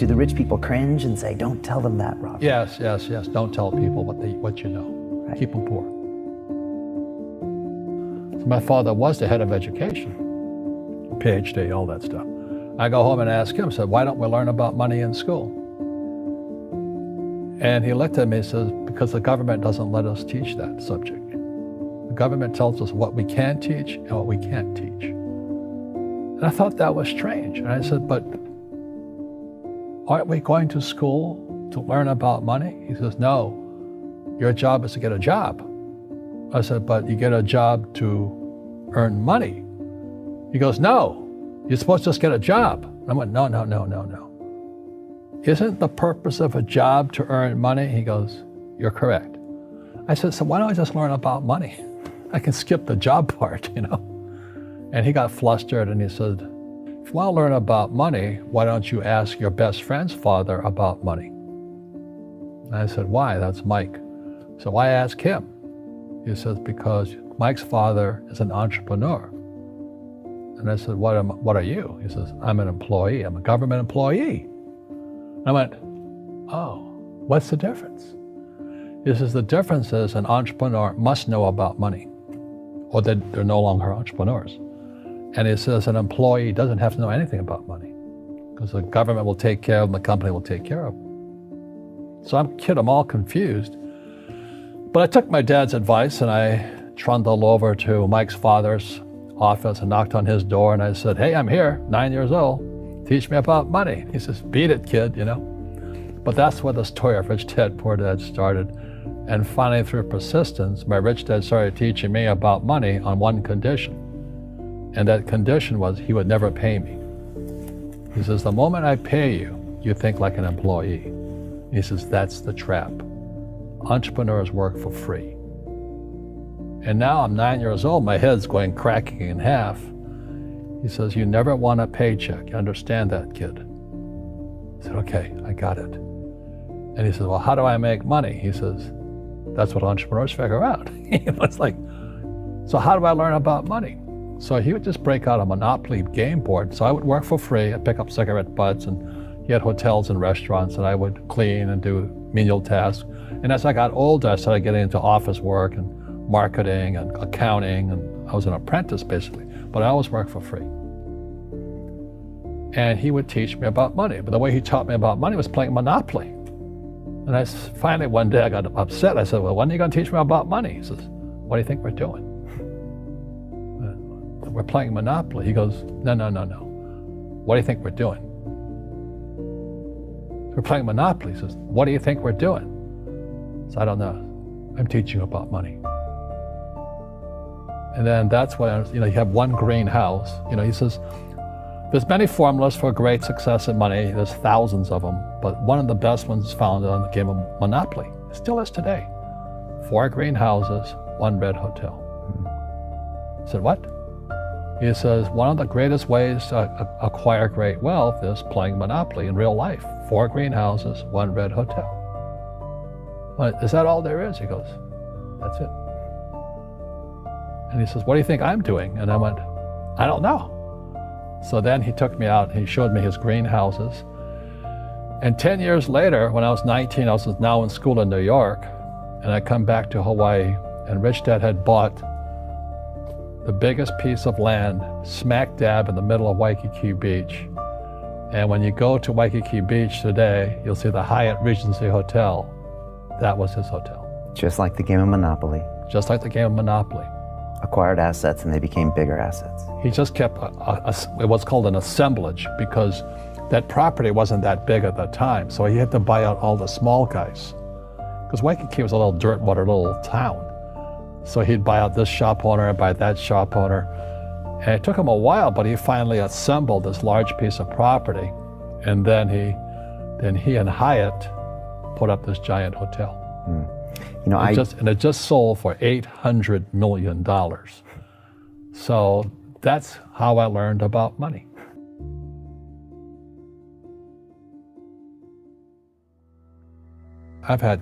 Do the rich people cringe and say, don't tell them that, Robert? Yes. Don't tell people what you know. Right. Keep them poor. So my father was the head of education, PhD, all that stuff. I go home and ask him, said, why don't we learn about money in school? And he looked at me and says, because the government doesn't let us teach that subject. The government tells us what we can teach and what we can't teach. And I thought that was strange. And I said, but aren't we going to school to learn about money? He says, no, your job is to get a job. I said, but you get a job to earn money. He goes, no, you're supposed to just get a job. I went, no. Isn't the purpose of a job to earn money? He goes, you're correct. I said, so why don't I just learn about money? I can skip the job part, you know? And he got flustered and he said, if you want to learn about money, why don't you ask your best friend's father about money? And I said, why? That's Mike. So I asked him. He says, because Mike's father is an entrepreneur. And I said, what are you? He says, I'm an employee. I'm a government employee. And I went, oh, what's the difference? He says, the difference is an entrepreneur must know about money, or they're no longer entrepreneurs. And he says an employee doesn't have to know anything about money, because the government will take care of them, the company will take care of them. So I'm all confused. But I took my dad's advice and I trundled over to Mike's father's office and knocked on his door and I said, hey, I'm here, 9 years old. Teach me about money. He says, beat it, kid, you know. But that's where the story of Rich Dad, Poor Dad started. And finally, through persistence, my rich dad started teaching me about money on one condition. And that condition was he would never pay me. He says, the moment I pay you, you think like an employee. He says, that's the trap. Entrepreneurs work for free. And now I'm 9 years old, my head's going cracking in half. He says, you never want a paycheck. You understand that, kid? I said, okay, I got it. And he says, well, how do I make money? He says, that's what entrepreneurs figure out. It's like, so how do I learn about money? So he would just break out a Monopoly game board. So I would work for free. I'd pick up cigarette butts, and he had hotels and restaurants, and I would clean and do menial tasks. And as I got older, I started getting into office work and marketing and accounting, and I was an apprentice basically, but I always worked for free. And he would teach me about money, but the way he taught me about money was playing Monopoly. And finally one day I got upset. I said, well, when are you going to teach me about money? He says, what do you think we're doing? We're playing Monopoly. He goes, no. What do you think we're doing? We're playing Monopoly. He says, what do you think we're doing? So I don't know. I'm teaching you about money. And then that's when, you have one greenhouse. He says, there's many formulas for great success in money. There's thousands of them, but one of the best ones is found on the game of Monopoly. It still is today. 4 greenhouses, 1 red hotel. I said, what? He says, one of the greatest ways to acquire great wealth is playing Monopoly in real life. 4 greenhouses, 1 red hotel. Well, is that all there is? He goes, that's it. And he says, what do you think I'm doing? And I went, I don't know. So then he took me out and he showed me his greenhouses. And 10 years later, when I was 19, I was now in school in New York, and I come back to Hawaii, and Rich Dad had bought the biggest piece of land smack dab in the middle of Waikiki Beach. And when you go to Waikiki Beach today, you'll see the Hyatt Regency Hotel. That was his hotel. Just like the game of Monopoly. Just like the game of Monopoly. Acquired assets and they became bigger assets. He just kept what's called an assemblage, because that property wasn't that big at that time. So he had to buy out all the small guys. Because Waikiki was a little dirt water little town. So he'd buy out this shop owner and buy that shop owner. And it took him a while, but he finally assembled this large piece of property. And then he and Hyatt put up this giant hotel. And it just sold for $800 million. So that's how I learned about money. I've had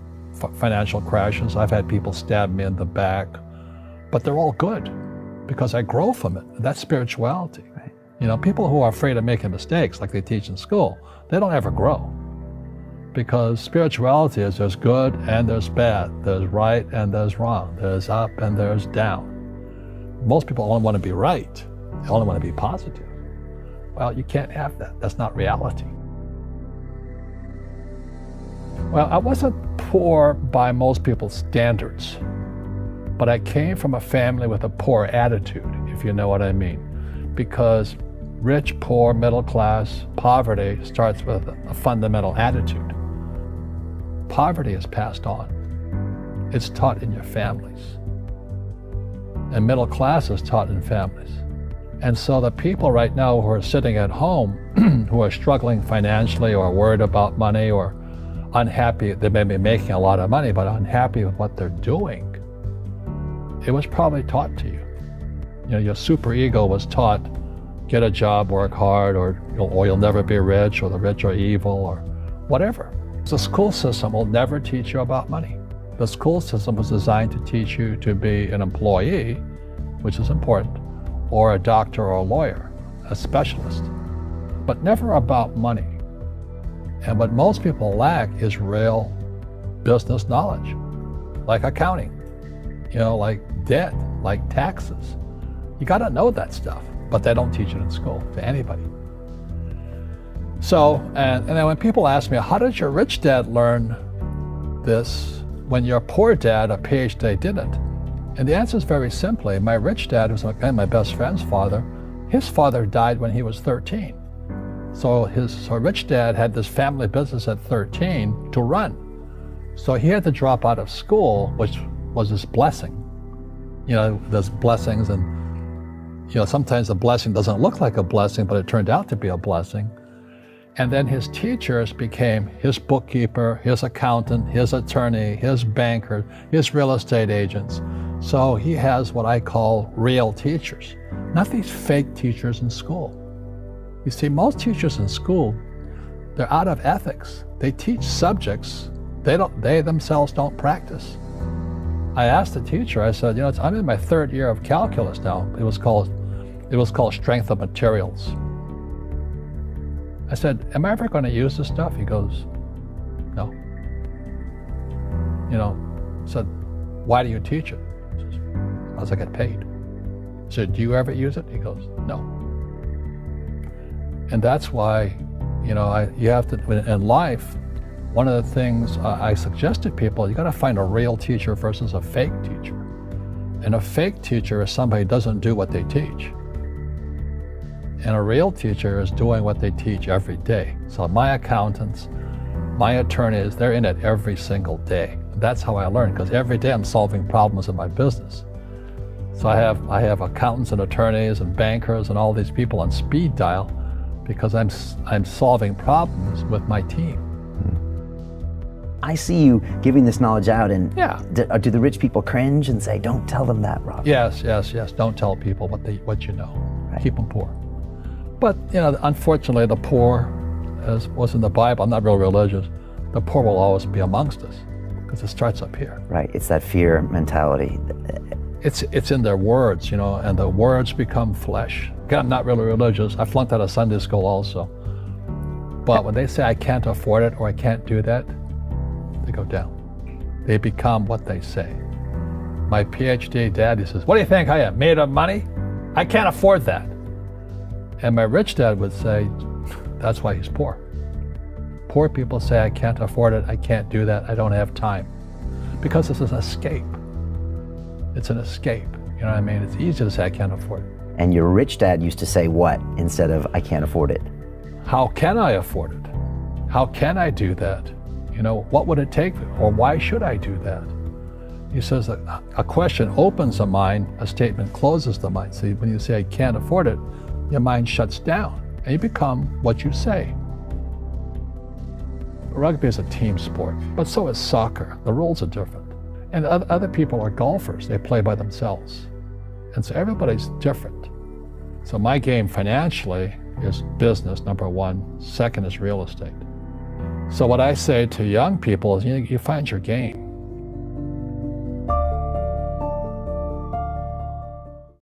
financial crashes. I've had people stab me in the back, but they're all good because I grow from it. That's spirituality. Right. People who are afraid of making mistakes, like they teach in school, they don't ever grow. Because spirituality is there's good and there's bad, there's right and there's wrong, there's up and there's down. Most people only want to be right, they only want to be positive. Well, you can't have that. That's not reality. Well, I wasn't poor by most people's standards, but I came from a family with a poor attitude, if you know what I mean. Because rich, poor, middle class, poverty starts with a fundamental attitude. Poverty is passed on. It's taught in your families. And middle class is taught in families. And so the people right now who are sitting at home, who are struggling financially or worried about money or unhappy, they may be making a lot of money, but unhappy with what they're doing, it was probably taught to you. Your superego was taught, get a job, work hard, or you'll never be rich, or the rich are evil, or whatever. The school system will never teach you about money. The school system was designed to teach you to be an employee, which is important, or a doctor or a lawyer, a specialist, but never about money. And what most people lack is real business knowledge, like accounting, like debt, like taxes. You got to know that stuff, but they don't teach it in school to anybody. So, and then when people ask me, how did your rich dad learn this when your poor dad, a PhD, didn't? And the answer is very simply, my rich dad was my best friend's father. His father died when he was 13. So his rich dad had this family business at 13 to run. So he had to drop out of school, which was his blessing. There's blessings, and sometimes the blessing doesn't look like a blessing, but it turned out to be a blessing. And then his teachers became his bookkeeper, his accountant, his attorney, his banker, his real estate agents. So he has what I call real teachers, not these fake teachers in school. You see, most teachers in school, they're out of ethics. They teach subjects they themselves don't practice. I asked the teacher, I said, I'm in my third year of calculus now. It was called strength of materials. I said, am I ever going to use this stuff? He goes, no. I said, why do you teach it? He says, because I get paid. I said, do you ever use it? He goes, no. And that's why, you have to, in life, one of the things I suggest to people, you got to find a real teacher versus a fake teacher. And a fake teacher is somebody who doesn't do what they teach. And a real teacher is doing what they teach every day. So my accountants, my attorneys, they're in it every single day. That's how I learn, because every day I'm solving problems in my business. So I have accountants and attorneys and bankers and all these people on speed dial because I'm solving problems with my team. I see you giving this knowledge out, and yeah. Do the rich people cringe and say, don't tell them that, Rob? Yes. Don't tell people what you know. Right. Keep them poor. But, unfortunately, the poor, as was in the Bible, I'm not real religious, the poor will always be amongst us because it starts up here. Right, it's that fear mentality. It's in their words, and the words become flesh. Again, I'm not really religious. I flunked out of Sunday school also. But when they say I can't afford it or I can't do that, they go down. They become what they say. My PhD daddy says, what do you think I am, made of money? I can't afford that. And my rich dad would say, that's why he's poor. Poor people say, I can't afford it, I can't do that, I don't have time. Because it's an escape. It's an escape, you know what I mean? It's easy to say, I can't afford it. And your rich dad used to say what instead of, I can't afford it? How can I afford it? How can I do that? What would it take, or why should I do that? He says that a question opens the mind, a statement closes the mind. So when you say, I can't afford it, your mind shuts down, and you become what you say. Rugby is a team sport, but so is soccer. The rules are different. And other people are golfers. They play by themselves. And so everybody's different. So my game financially is business, number one. Second is real estate. So what I say to young people is, you find your game.